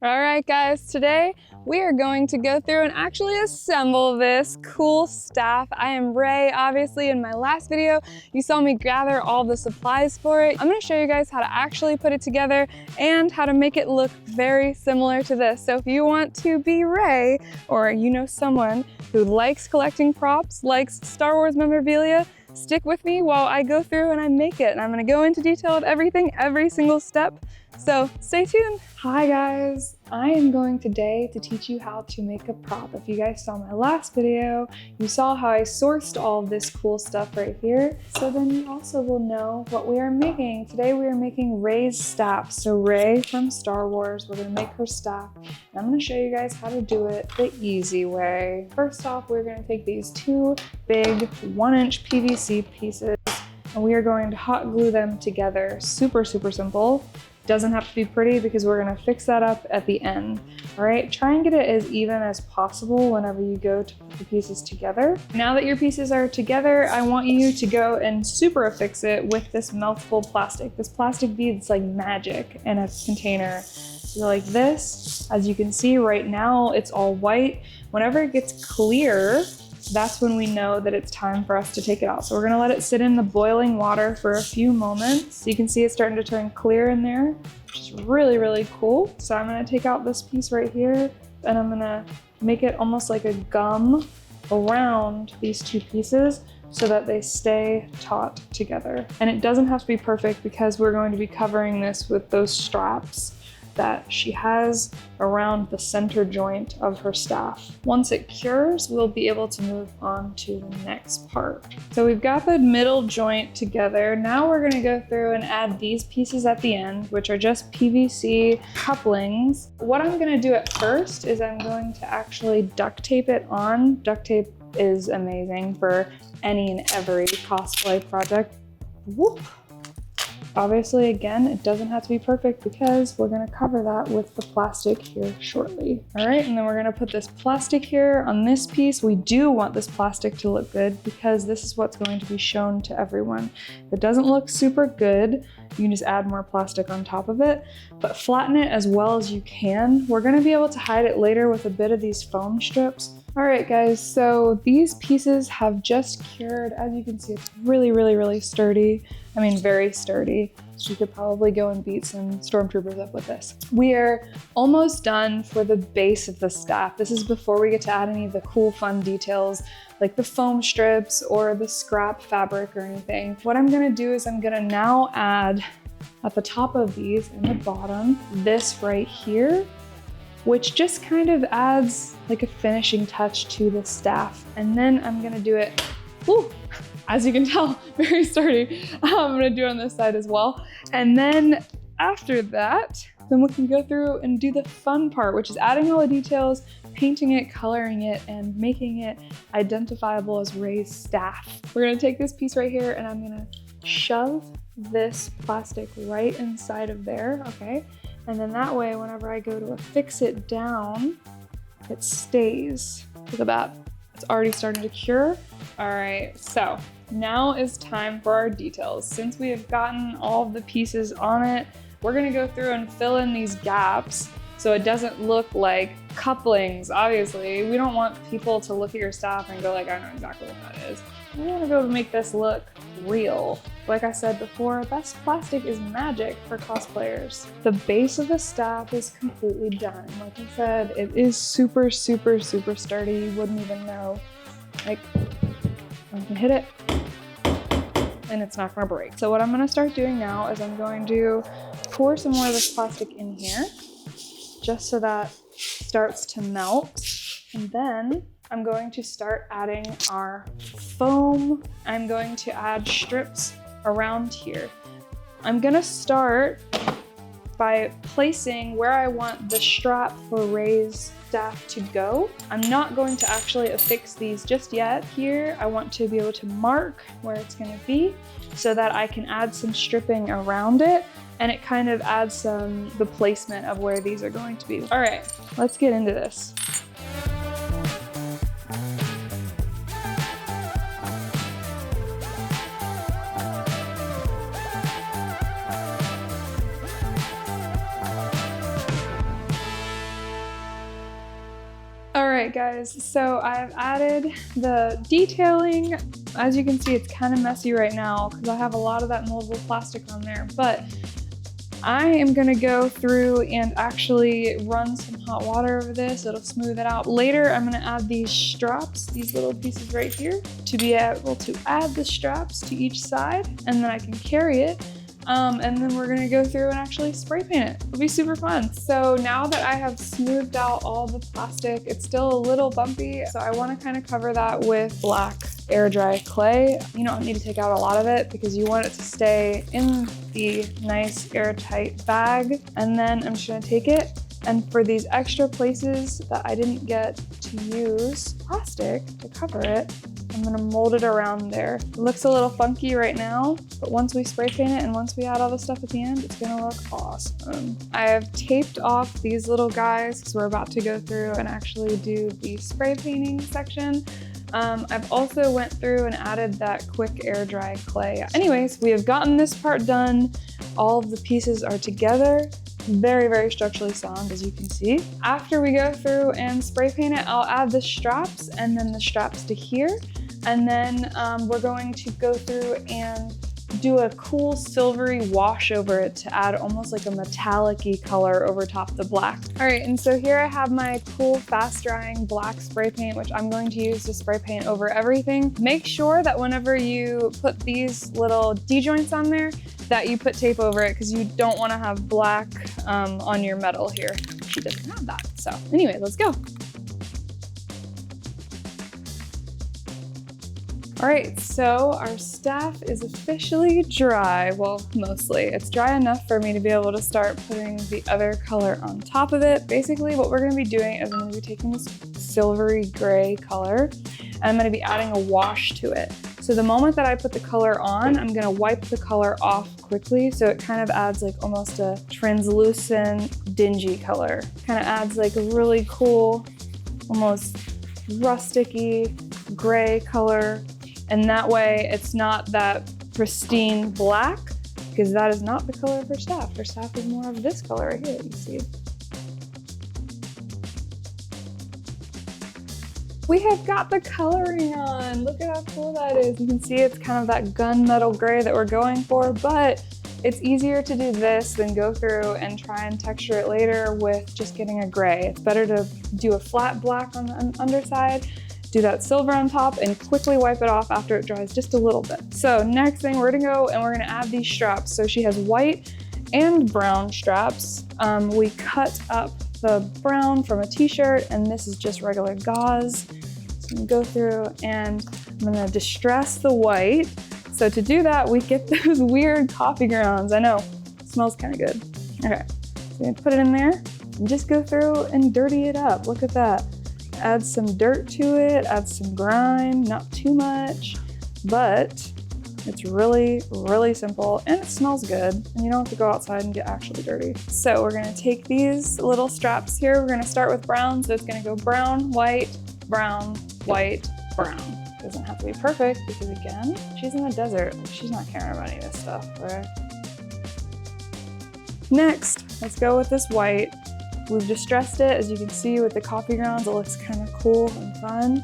All right, guys, today we are going to go through and actually assemble this cool staff. I am Ray. Obviously, in my last video, you saw me gather all the supplies for it. I'm gonna show you guys how to actually put it together and how to make it look very similar to this. So if you want to be Ray, or you know someone who likes collecting props, likes Star Wars memorabilia, stick with me while I go through and I make it. And I'm gonna go into detail of everything, every single step. So stay tuned. Hi guys, I am going today to teach you how to make a prop. If you guys saw my last video, you saw how I sourced all of this cool stuff right here. So then you also will know what we are making. Today we are making Rey's staff. So Rey from Star Wars, we're gonna make her staff. And I'm gonna show you guys how to do it the easy way. First off, we're gonna take these two big 1-inch PVC pieces and we are going to hot glue them together. Super, super simple. Doesn't have to be pretty because we're gonna fix that up at the end. All right, try and get it as even as possible whenever you go to put the pieces together. Now that your pieces are together, I want you to go and super affix it with this meltable plastic. This plastic beads like magic in a container. So like this, as you can see right now, it's all white. Whenever it gets clear, that's when we know that it's time for us to take it out. So we're gonna let it sit in the boiling water for a few moments. You can see it's starting to turn clear in there, which is really, really cool. So I'm gonna take out this piece right here and I'm gonna make it almost like a gum around these two pieces so that they stay taut together. And it doesn't have to be perfect because we're going to be covering this with those straps that she has around the center joint of her staff. Once it cures, we'll be able to move on to the next part. So we've got the middle joint together. Now we're gonna go through and add these pieces at the end, which are just PVC couplings. What I'm gonna do at first is I'm going to actually duct tape it on. Duct tape is amazing for any and every cosplay project. Whoop. Obviously, again, it doesn't have to be perfect because we're gonna cover that with the plastic here shortly. All right, and then we're gonna put this plastic here on this piece. We do want this plastic to look good because this is what's going to be shown to everyone. If it doesn't look super good, you can just add more plastic on top of it, but flatten it as well as you can. We're gonna be able to hide it later with a bit of these foam strips. All right, guys, so these pieces have just cured. As you can see, it's really, really, really sturdy. I mean, very sturdy. So you could probably go and beat some stormtroopers up with this. We are almost done for the base of the staff. This is before we get to add any of the cool, fun details like the foam strips or the scrap fabric or anything. What I'm gonna do is I'm gonna now add at the top of these and the bottom, this right here, which just kind of adds like a finishing touch to the staff. And then I'm gonna do it, woo, as you can tell, very sturdy. I'm gonna do it on this side as well. And then after that, then we can go through and do the fun part, which is adding all the details, painting it, coloring it, and making it identifiable as Rey's staff. We're gonna take this piece right here and I'm gonna shove this plastic right inside of there, okay? And then that way, whenever I go to affix it down, it stays. Look at that, it's already starting to cure. All right, so now is time for our details. Since we have gotten all of the pieces on it, we're gonna go through and fill in these gaps so it doesn't look like couplings. Obviously, we don't want people to look at your staff and go like, I know exactly what that is. We wanna go to make this look real. Like I said before, best plastic is magic for cosplayers. The base of the staff is completely done. Like I said, it is super, super, super sturdy. You wouldn't even know. Like, I can hit it and it's not gonna break. So what I'm gonna start doing now is I'm going to pour some more of this plastic in here just so that starts to melt. And then I'm going to start adding our foam. I'm going to add strips around here. I'm gonna start by placing where I want the strap for Rey's staff to go. I'm not going to actually affix these just yet. Here, I want to be able to mark where it's gonna be so that I can add some stripping around it and it kind of adds the placement of where these are going to be. All right, let's get into this. right, guys, so I've added the detailing. As you can see, it's kind of messy right now because I have a lot of that moldable plastic on there, but I am gonna go through and actually run some hot water over this. It'll smooth it out. Later, I'm gonna add these straps, these little pieces right here, to be able to add the straps to each side, and then I can carry it. And then we're gonna go through and actually spray paint it. It'll be super fun. So now that I have smoothed out all the plastic, it's still a little bumpy. So I wanna kind of cover that with black air dry clay. You don't need to take out a lot of it because you want it to stay in the nice airtight bag. And then I'm just gonna take it, and for these extra places that I didn't get to use plastic to cover it, I'm gonna mold it around there. It looks a little funky right now, but once we spray paint it and once we add all the stuff at the end, it's gonna look awesome. I have taped off these little guys because we're about to go through and actually do the spray painting section. I've also went through and added that quick air dry clay. Anyways, we have gotten this part done. All of the pieces are together. Very, very structurally sound, as you can see. After we go through and spray paint it, I'll add the straps and then the straps to here. And then we're going to go through and do a cool silvery wash over it to add almost like a metallic-y color over top the black. All right, and so here I have my cool fast drying black spray paint, which I'm going to use to spray paint over everything. Make sure that whenever you put these little D-joints on there, that you put tape over it because you don't want to have black on your metal here. She doesn't have that. So anyway, let's go. All right, so our staff is officially dry. Well, mostly. It's dry enough for me to be able to start putting the other color on top of it. Basically, what we're gonna be doing is I'm gonna be taking this silvery gray color and I'm gonna be adding a wash to it. So the moment that I put the color on, I'm gonna wipe the color off quickly so it kind of adds like almost a translucent, dingy color. Kind of adds like a really cool, almost rustic-y gray color. And that way it's not that pristine black, because that is not the color of her staff. Her staff is more of this color right here, you see. We have got the coloring on. Look at how cool that is. You can see it's kind of that gunmetal gray that we're going for, but it's easier to do this than go through and try and texture it later with just getting a gray. It's better to do a flat black on the underside, do that silver on top, and quickly wipe it off after it dries just a little bit. So next thing, we're gonna go and we're gonna add these straps. So she has white and brown straps. We cut up the brown from a t-shirt, and this is just regular gauze. So I'm gonna go through and I'm gonna distress the white. So to do that, we get those weird coffee grounds. I know, it smells kind of good. Okay, so I'm gonna put it in there and just go through and dirty it up. Look at that. Add some dirt to it, add some grime, not too much, but it's really, really simple and it smells good and you don't have to go outside and get actually dirty. So we're gonna take these little straps here. We're gonna start with brown. So it's gonna go brown, white, brown, white, brown. Doesn't have to be perfect because again, she's in the desert. She's not caring about any of this stuff, right? Next, let's go with this white. We've distressed it, as you can see with the coffee grounds. It looks kind of cool and fun.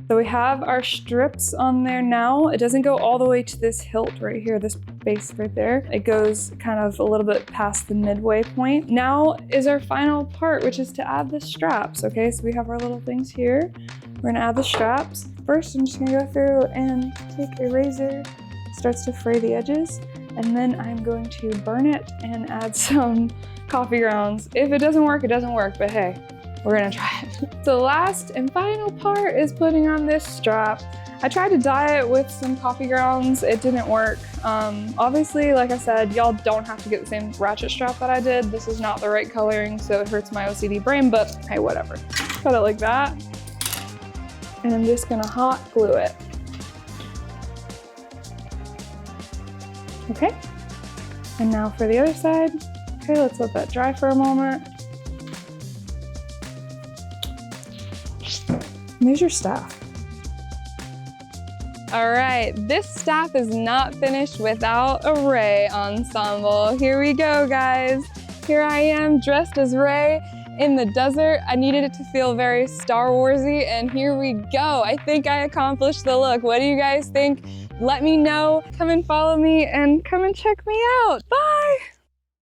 So we have our strips on there now. It doesn't go all the way to this hilt right here, this base right there. It goes kind of a little bit past the midway point. Now is our final part, which is to add the straps, okay? So we have our little things here. We're gonna add the straps. First, I'm just gonna go through and take a razor. Starts to fray the edges. And then I'm going to burn it and add some coffee grounds. If it doesn't work, it doesn't work, but hey, we're gonna try it. So the last and final part is putting on this strap. I tried to dye it with some coffee grounds. It didn't work. Obviously, like I said, y'all don't have to get the same ratchet strap that I did. This is not the right coloring, so it hurts my OCD brain, but hey, whatever. Cut it like that. And I'm just gonna hot glue it. Okay, and now for the other side. Okay, let's let that dry for a moment. And there's your staff. All right, this staff is not finished without a Ray ensemble. Here we go, guys. Here I am dressed as Rey in the desert. I needed it to feel very Star Warsy, and here we go. I think I accomplished the look. What do you guys think? Let me know. Come and follow me and come and check me out. Bye!